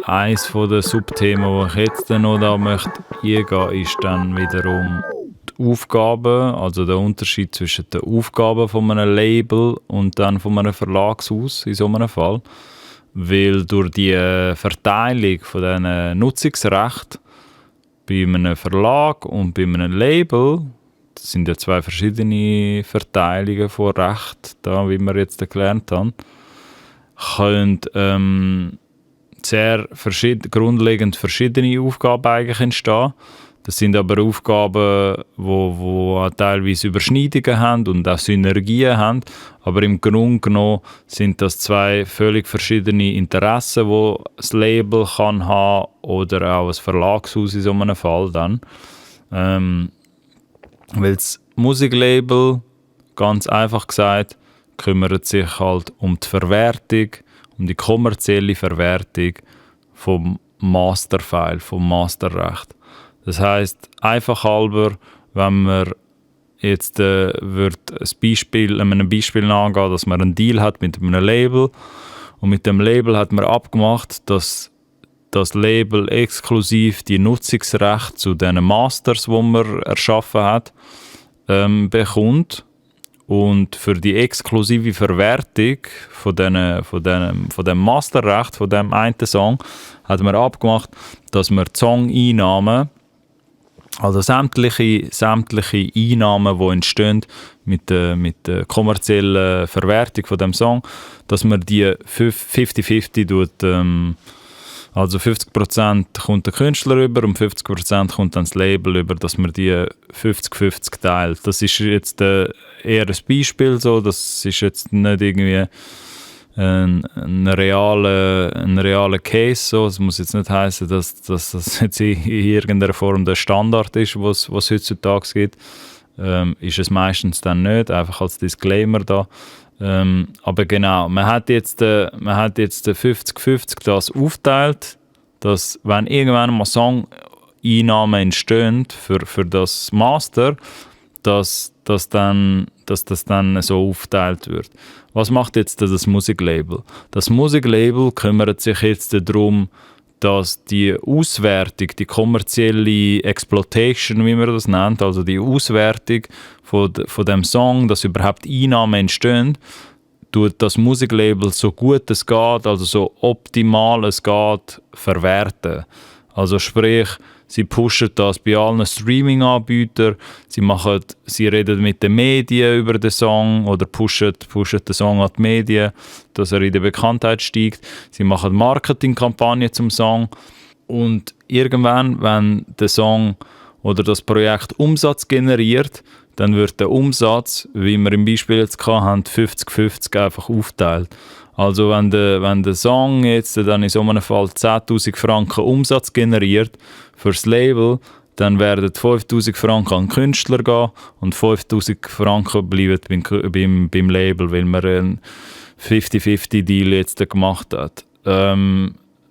Eines der Subthemen, die ich jetzt noch da möchte eingehen, ist dann wiederum die Aufgaben, also der Unterschied zwischen den Aufgaben von einem Label und dann von einem Verlagshaus in so einem Fall. Weil durch die Verteilung von diesen Nutzungsrechten bei einem Verlag und bei einem Label, das sind ja zwei verschiedene Verteilungen von Recht, da, wie wir jetzt gelernt haben, können sehr grundlegend verschiedene Aufgaben eigentlich entstehen. Das sind aber Aufgaben, die teilweise Überschneidungen haben und auch Synergien haben. Aber im Grunde genommen sind das zwei völlig verschiedene Interessen, die das Label kann haben oder auch ein Verlagshaus in so einem Fall dann. Weil das Musiklabel, ganz einfach gesagt, kümmert sich halt um die Verwertung, um die kommerzielle Verwertung vom Masterfile, vom Masterrecht. Das heisst, einfach halber, wenn man jetzt einem Beispiel nachgehen, dass man einen Deal hat mit einem Label und mit dem Label hat man abgemacht, dass das Label exklusiv die Nutzungsrechte zu den Masters, die man erschaffen hat, bekommt. Und für die exklusive Verwertung von dem Masterrecht, von dem einen Song, hat man abgemacht, dass man die Song-Einnahmen, also sämtliche Einnahmen, die entstehen mit der kommerziellen Verwertung von dem Song, dass man die 50-50 tut, also 50% kommt der Künstler über und 50% kommt dann das Label über, dass man die 50-50 teilt. Das ist jetzt eher ein Beispiel, so. Das ist jetzt nicht irgendwie ein realer Case. So. Das muss jetzt nicht heißen, dass das jetzt in irgendeiner Form der Standard ist, was heutzutage gibt. Ist es meistens dann nicht, einfach als Disclaimer da. Aber genau, man hat jetzt 50-50 das aufteilt, dass wenn irgendwann mal Song-Einnahmen entstehen für das Master, dass das dann so aufteilt wird. Was macht jetzt das Musiklabel? Das Musiklabel kümmert sich jetzt darum, dass die Auswertung, die kommerzielle Exploitation, wie man das nennt, also die Auswertung von dem Song, dass überhaupt Einnahmen entstehen, tut das Musiklabel so gut es geht, also so optimal es geht, verwerten. Also sprich, sie pushen das bei allen Streaming-Anbietern, sie reden mit den Medien über den Song oder pushen den Song an die Medien, dass er in der Bekanntheit steigt. Sie machen Marketingkampagnen zum Song und irgendwann, wenn der Song oder das Projekt Umsatz generiert, dann wird der Umsatz, wie wir im Beispiel jetzt hatten, 50-50 einfach aufteilt. Also wenn der Song jetzt dann in so einem Fall 10'000 Franken Umsatz generiert fürs Label, dann werden 5'000 Franken an den Künstler gehen und 5'000 Franken bleiben beim Label, weil man einen 50-50-Deal jetzt gemacht hat.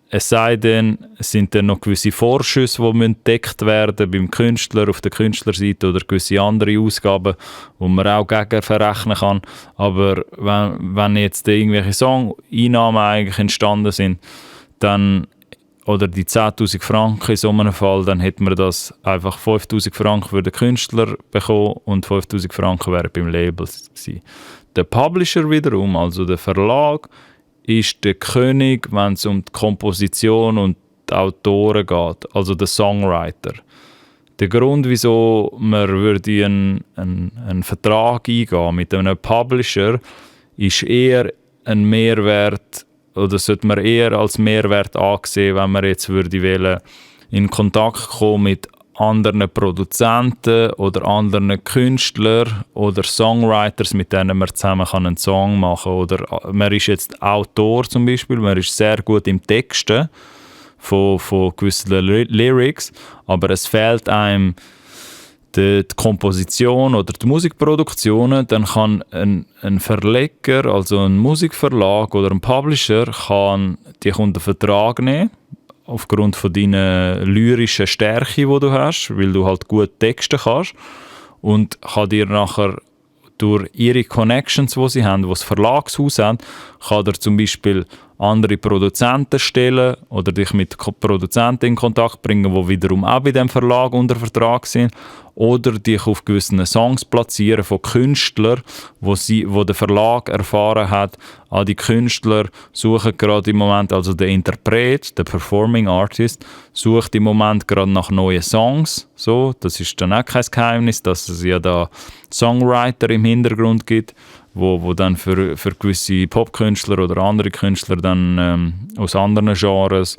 Es sei denn, es sind dann noch gewisse Vorschüsse, die gedeckt werden beim Künstler auf der Künstlerseite oder gewisse andere Ausgaben, die man auch gegen verrechnen kann. Aber wenn jetzt irgendwelche Song-Einnahmen eigentlich entstanden sind, dann, oder die 10'000 Franken in so einem Fall, dann hätte man das einfach 5'000 Franken für den Künstler bekommen und 5'000 Franken wären beim Label gewesen. Der Publisher wiederum, also der Verlag, ist der König, wenn es um die Komposition und die Autoren geht, also der Songwriter. Der Grund, wieso man würde einen Vertrag eingehen mit einem Publisher, ist eher ein Mehrwert, oder sollte man eher als Mehrwert ansehen, wenn man jetzt würde in Kontakt kommen mit anderen Produzenten oder anderen Künstlern oder Songwriters, mit denen man zusammen einen Song machen kann. Oder man ist jetzt Autor zum Beispiel, man ist sehr gut im Texten von gewissen Lyrics, aber es fehlt einem die Komposition oder die Musikproduktionen, dann kann ein Verleger, also ein Musikverlag oder ein Publisher, kann dich unter Vertrag nehmen, aufgrund von deiner lyrischen Stärke, die du hast, weil du halt gut texten kannst, und kann dir nachher durch ihre Connections, die sie haben, die das Verlagshaus haben, kann dir zum Beispiel andere Produzenten stellen oder dich mit Produzenten in Kontakt bringen, die wiederum auch bei dem Verlag unter Vertrag sind, oder dich auf gewissen Songs platzieren von Künstlern, wo der Verlag erfahren hat, die Künstler suchen gerade im Moment, also der Interpret, der Performing Artist, sucht im Moment gerade nach neuen Songs. So, das ist dann auch kein Geheimnis, dass es ja da Songwriter im Hintergrund gibt, wo dann für gewisse Popkünstler oder andere Künstler dann aus anderen Genres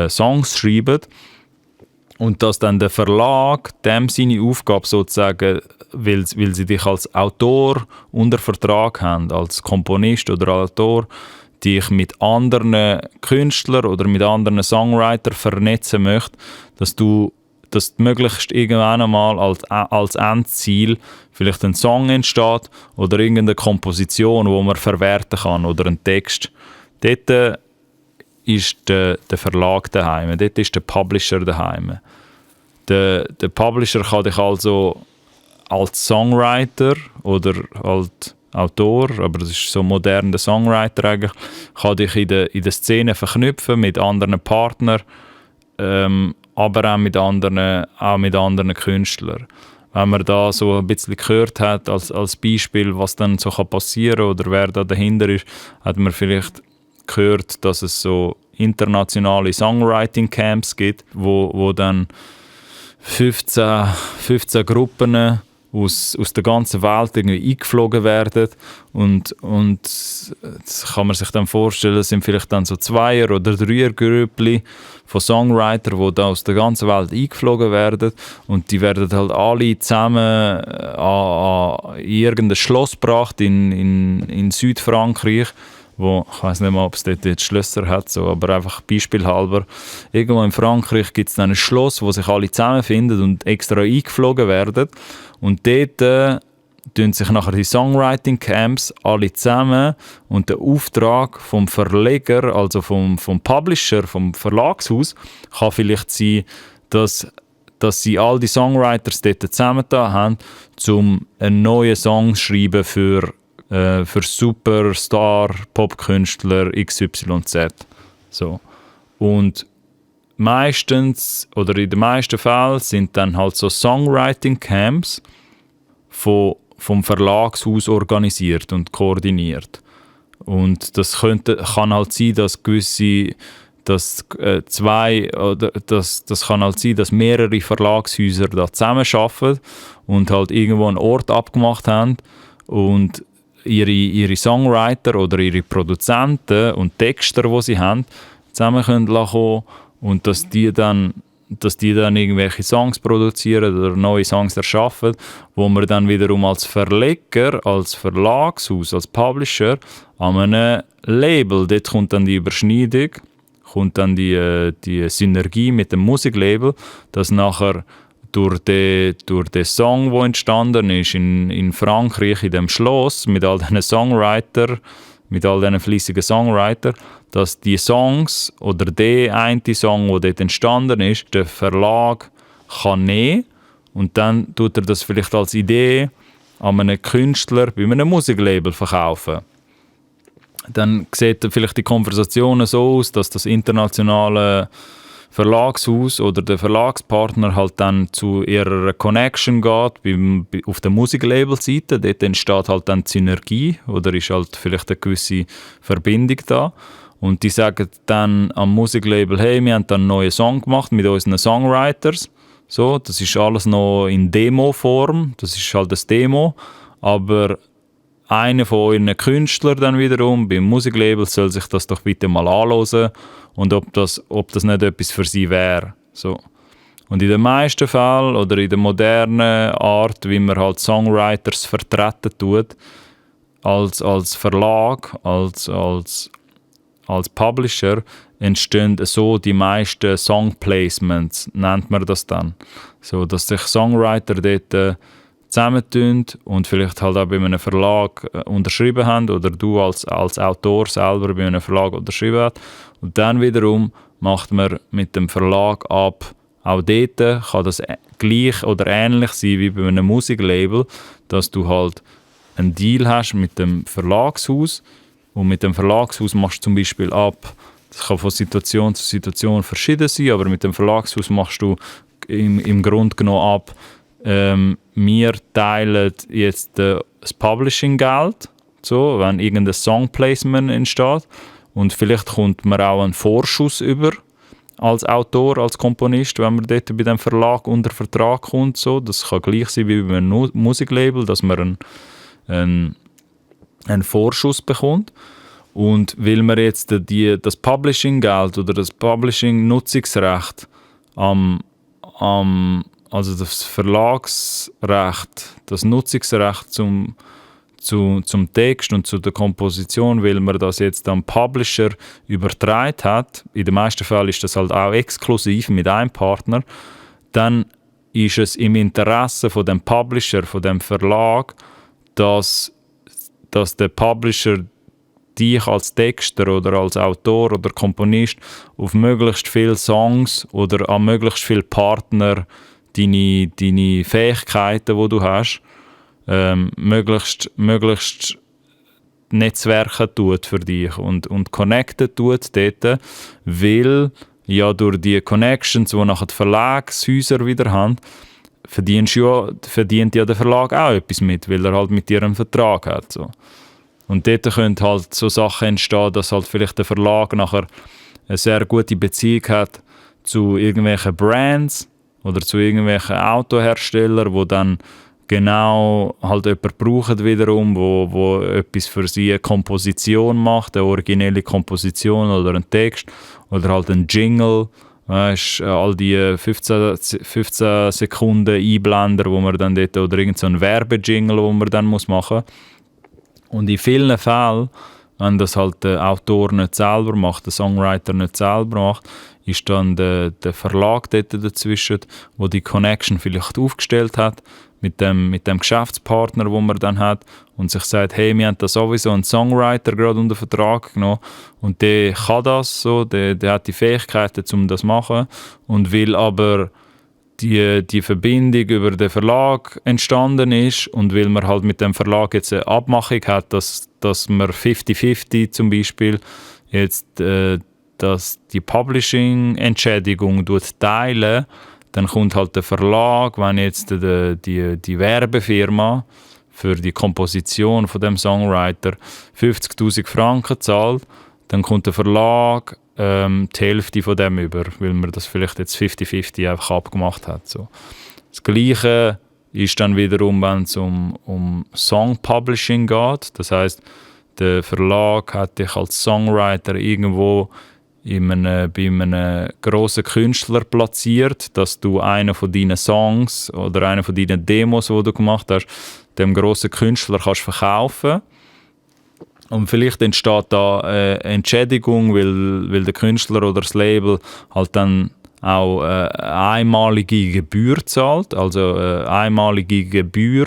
Songs schreiben. Und dass dann der Verlag dem seine Aufgabe sozusagen, weil sie dich als Autor unter Vertrag haben, als Komponist oder Autor, dich mit anderen Künstlern oder mit anderen Songwritern vernetzen möchte, dass du möglichst irgendwann einmal als Endziel vielleicht ein Song entsteht oder irgendeine Komposition, die man verwerten kann oder ein Text. Dort ist der Verlag daheim, dort ist der Publisher daheim. Der Publisher kann dich also als Songwriter oder als Autor, aber das ist so modern, der Songwriter eigentlich, kann dich in der Szene verknüpfen mit anderen Partnern, aber auch mit anderen Künstlern. Wenn man da so ein bisschen gehört hat als Beispiel, was dann so passieren kann oder wer da dahinter ist, hat man vielleicht gehört, dass es so internationale Songwriting-Camps gibt, wo dann 15 Gruppen aus der ganzen Welt irgendwie eingeflogen werden und das kann man sich dann vorstellen, das sind vielleicht dann so 2er- oder 3er-Grüppli von Songwritern, die da aus der ganzen Welt eingeflogen werden und die werden halt alle zusammen an irgendein Schloss gebracht in Südfrankreich, wo, ich weiß nicht mal, ob es dort jetzt Schlösser hat, so, aber einfach beispielhalber. Irgendwo in Frankreich gibt es dann ein Schloss, wo sich alle zusammenfinden und extra eingeflogen werden. Und dort tun sich nachher die Songwriting-Camps alle zusammen und der Auftrag vom Verleger, also vom Publisher, vom Verlagshaus, kann vielleicht sein, dass sie all die Songwriters dort zusammengetan haben, um einen neuen Song zu schreiben für Superstar-Popkünstler XYZ. So. Und meistens, oder in den meisten Fällen, sind dann halt so Songwriting-Camps vom Verlagshaus organisiert und koordiniert. Und das kann halt sein, dass gewisse, dass das kann halt sein, dass mehrere Verlagshäuser da zusammenarbeiten und halt irgendwo einen Ort abgemacht haben und ihre Songwriter oder ihre Produzenten und Texter, die sie haben, zusammen können lassen und dass die dann irgendwelche Songs produzieren oder neue Songs erschaffen, wo man dann wiederum als Verleger, als Verlagshaus, als Publisher an einem Label, dort kommt dann die Überschneidung, kommt dann die Synergie mit dem Musiklabel, dass nachher durch den Song, der entstanden ist in Frankreich, in dem Schloss, mit all diesen Songwritern, mit all diesen fleissigen Songwritern, dass die Songs oder der eine Song, der dort entstanden ist, der Verlag kann nehmen und dann tut er das vielleicht als Idee an einen Künstler bei einem Musiklabel verkaufen. Dann sieht vielleicht die Konversation so aus, dass das internationale Verlagshaus oder der Verlagspartner halt dann zu ihrer Connection geht auf der Musiklabel-Seite. Dort entsteht halt dann die Synergie oder ist halt vielleicht eine gewisse Verbindung da. Und die sagen dann am Musiklabel, hey, wir haben dann einen neuen Song gemacht mit unseren Songwriters. So, das ist alles noch in Demo-Form, das ist halt das Demo, aber einer von euren Künstlern dann wiederum beim Musiklabel soll sich das doch bitte mal anhören und ob das nicht etwas für sie wäre. So. Und in den meisten Fällen oder in der modernen Art, wie man halt Songwriters vertreten tut, als Verlag, als Publisher, entstehen so die meisten Song-Placements, nennt man das dann. So, dass sich Songwriter dort zusammentun und vielleicht halt auch bei einem Verlag unterschrieben haben oder du als Autor selber bei einem Verlag unterschrieben hast. Und dann wiederum macht man mit dem Verlag ab, auch dort kann das gleich oder ähnlich sein wie bei einem Musiklabel, dass du halt einen Deal hast mit dem Verlagshaus Und mit dem Verlagshaus machst du zum Beispiel ab, das kann von Situation zu Situation verschieden sein, aber mit dem Verlagshaus machst du im Grunde genommen ab, wir teilen jetzt das Publishing-Geld, so, wenn irgendein Song-Placement entsteht. Und vielleicht kommt man auch einen Vorschuss über als Autor, als Komponist, wenn man dort bei dem Verlag unter Vertrag kommt. So. Das kann gleich sein wie bei einem Musiklabel, dass man einen Vorschuss bekommt. Und weil man jetzt das Publishing-Geld oder das Publishing-Nutzungsrecht also das Verlagsrecht, das Nutzungsrecht zum Text und zu der Komposition, weil man das jetzt am Publisher übertragen hat, in den meisten Fällen ist das halt auch exklusiv mit einem Partner, dann ist es im Interesse von dem Publisher, von dem Verlag, dass der Publisher dich als Texter oder als Autor oder Komponist auf möglichst viele Songs oder an möglichst viele Partner deine Fähigkeiten, die du hast, möglichst Netzwerke tut für dich und connecten tut dort, weil ja durch die Connections, die nachher die Verlagshäuser wieder haben, verdient ja der Verlag auch etwas mit, weil er halt mit dir einen Vertrag hat. So. Und dort können halt so Sachen entstehen, dass halt vielleicht der Verlag nachher eine sehr gute Beziehung hat zu irgendwelchen Brands oder zu irgendwelchen Autoherstellern, wo dann genau halt jemand braucht wiederum, wo etwas für sie eine Komposition macht, eine originelle Komposition oder einen Text oder halt einen Jingle, weißt, all die 15 Sekunden Einblender, wo man dann dort, oder irgend so ein Werbejingle, wo man dann machen muss. Und in vielen Fällen, wenn das halt der Autor nicht selber macht, der Songwriter nicht selber macht, ist dann der Verlag dort dazwischen, wo die Connection vielleicht aufgestellt hat mit dem Geschäftspartner, wo man dann hat und sich sagt, hey, wir haben da sowieso einen Songwriter gerade unter Vertrag genommen und der kann das so, der hat die Fähigkeiten, um das zu machen, und weil aber die Verbindung über den Verlag entstanden ist und weil man halt mit dem Verlag jetzt eine Abmachung hat, dass man 50-50 zum Beispiel jetzt dass die Publishing-Entschädigung teilen, dann kommt halt der Verlag, wenn jetzt die Werbefirma für die Komposition von dem Songwriter 50'000 Franken zahlt, dann kommt der Verlag die Hälfte von dem über, weil man das vielleicht jetzt 50-50 einfach abgemacht hat. So. Das Gleiche ist dann wiederum, wenn es um Song-Publishing geht. Das heisst, der Verlag hat dich als Songwriter irgendwo bei einem grossen Künstler platziert, dass du einen von deinen Songs oder einen von deinen Demos, die du gemacht hast, dem grossen Künstler kannst verkaufen. Und vielleicht entsteht da eine Entschädigung, weil der Künstler oder das Label halt dann auch eine einmalige Gebühr zahlt, also eine einmalige Gebühr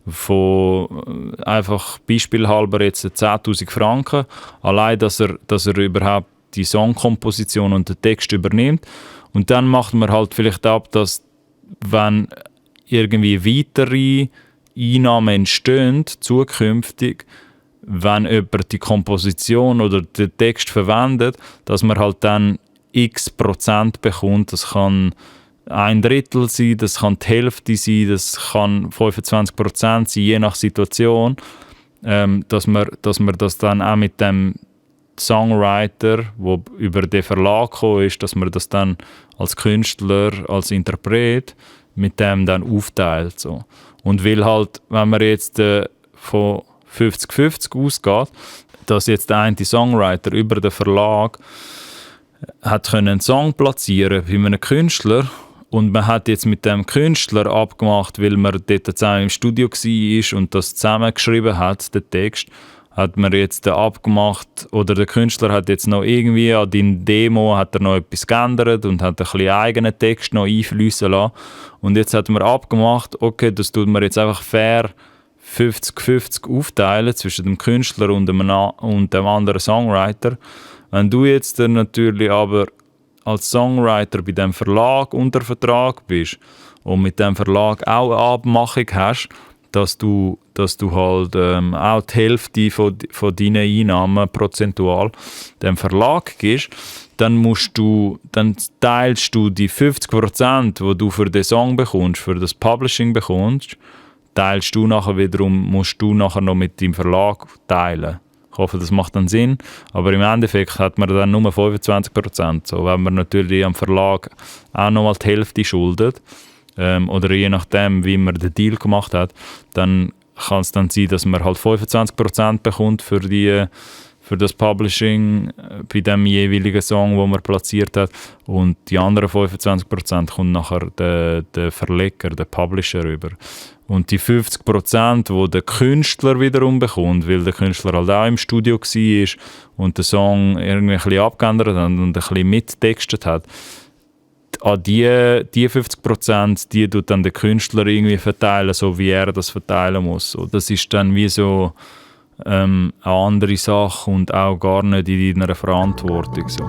von einfach beispielhalber jetzt 10'000 Franken, allein, dass er überhaupt die Songkomposition und den Text übernimmt. Und dann macht man halt vielleicht ab, dass wenn irgendwie weitere Einnahmen entstehen, zukünftig, wenn jemand die Komposition oder den Text verwendet, dass man halt dann x% bekommt. Das kann 1/3 sein, das kann die Hälfte sein, das kann 25% sein, je nach Situation, dass man das dann auch mit dem Songwriter, der über den Verlag gekommen ist, dass man das dann als Künstler, als Interpret mit dem dann aufteilt. So. Und weil halt, wenn man jetzt von 50-50 ausgeht, dass jetzt der eine Songwriter über den Verlag hat einen Song platzieren bei einem Künstler und man hat jetzt mit dem Künstler abgemacht, weil man dort zusammen im Studio war und das zusammengeschrieben hat, den Text, hat man jetzt abgemacht, oder der Künstler hat jetzt noch irgendwie an deiner Demo hat er noch etwas geändert und hat ein bisschen eigenen Text noch einfließen lassen. Und jetzt hat man abgemacht, okay, das tut man jetzt einfach fair 50-50 aufteilen zwischen dem Künstler und dem anderen Songwriter. Wenn du jetzt natürlich aber als Songwriter bei dem Verlag unter Vertrag bist und mit dem Verlag auch eine Abmachung hast, dass du halt auch die Hälfte von deinen Einnahmen prozentual dem Verlag gibst, dann teilst du die 50%, die du für den Song bekommst, für das Publishing bekommst, musst du nachher noch mit deinem Verlag teilen. Ich hoffe, das macht dann Sinn. Aber im Endeffekt hat man dann nur 25%. So, wenn man natürlich am Verlag auch nochmal die Hälfte schuldet, oder je nachdem, wie man den Deal gemacht hat, dann kann es dann sein, dass man halt 25% bekommt für das Publishing bei dem jeweiligen Song, den man platziert hat. Und die anderen 25% kommt nachher der Verleger, der Publisher rüber. Und die 50%, die der Künstler wiederum bekommt, weil der Künstler halt auch im Studio war und den Song irgendwie ein bisschen abgeändert hat und ein bisschen mittextet hat, an die 50%, die tut dann der Künstler irgendwie verteilen, so wie er das verteilen muss. So, das ist dann wie so eine andere Sache und auch gar nicht in deiner Verantwortung. So.